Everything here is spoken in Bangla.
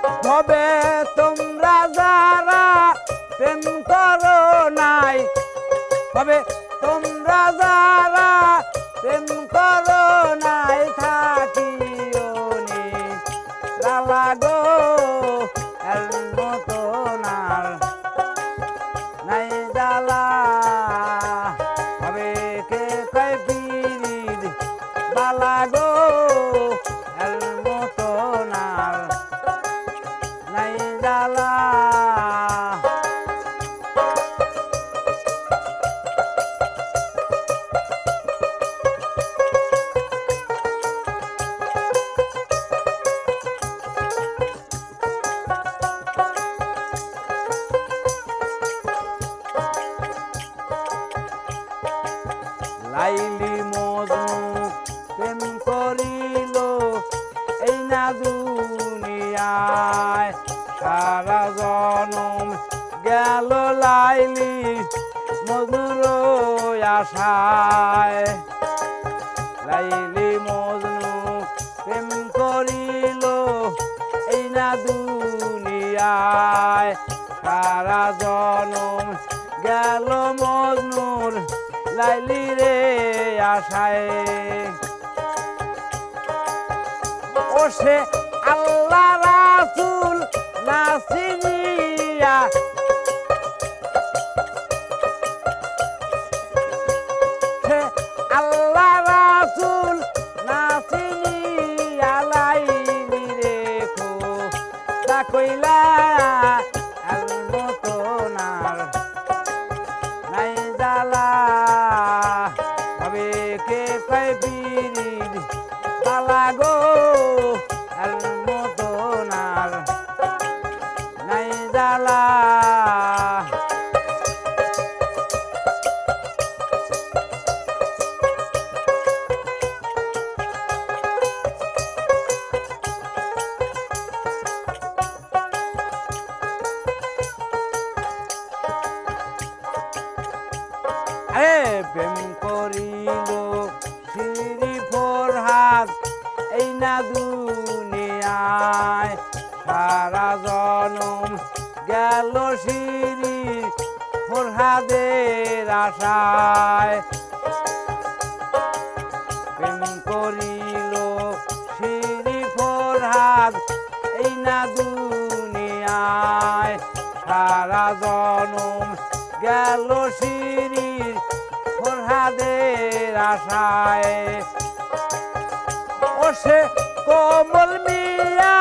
তবে তোমরা যারা প্রেম করো নাই, তবে তোমরা যারা প্রেম করো নাই থাকিও নি লালা গো এর মতন আর নাই জ্বালা। তবে কে কয় পীরির বালা গো এর মতন আর নাই জ্বালা। লাইলি মজনু প্রেম করিল এই না দুনিয়ায়, সারা জনম গেল লাইলি মজনুর আশায়। লাইলি মজনু প্রেম করিল এই না দুনিয়ায়, সারা জনম গেল মজনুর লাইলি রে আশায়। ও সে আল্লাহ রাসূল না চিনিয়া, সে আল্লাহ রাসূল না চিনিয়া লাইলি রে খোদা কইলা এর মতন আর নাই জ্বালা। তবে কে কয় পীরির বালা গো এর মতন আর নাই জ্বালা। প্রেম করিল শ্রী ফরহাদ এই না দুনিয়ায়, সারা জনম গেল শ্রী ফরহাদের আশায়। প্রেম করিল শ্রী ফরহাদ এই না দুনিয়ায়, সারা জনম গেল শ্রী ফরহাদের আশায়। ও সে কোমল মিয়া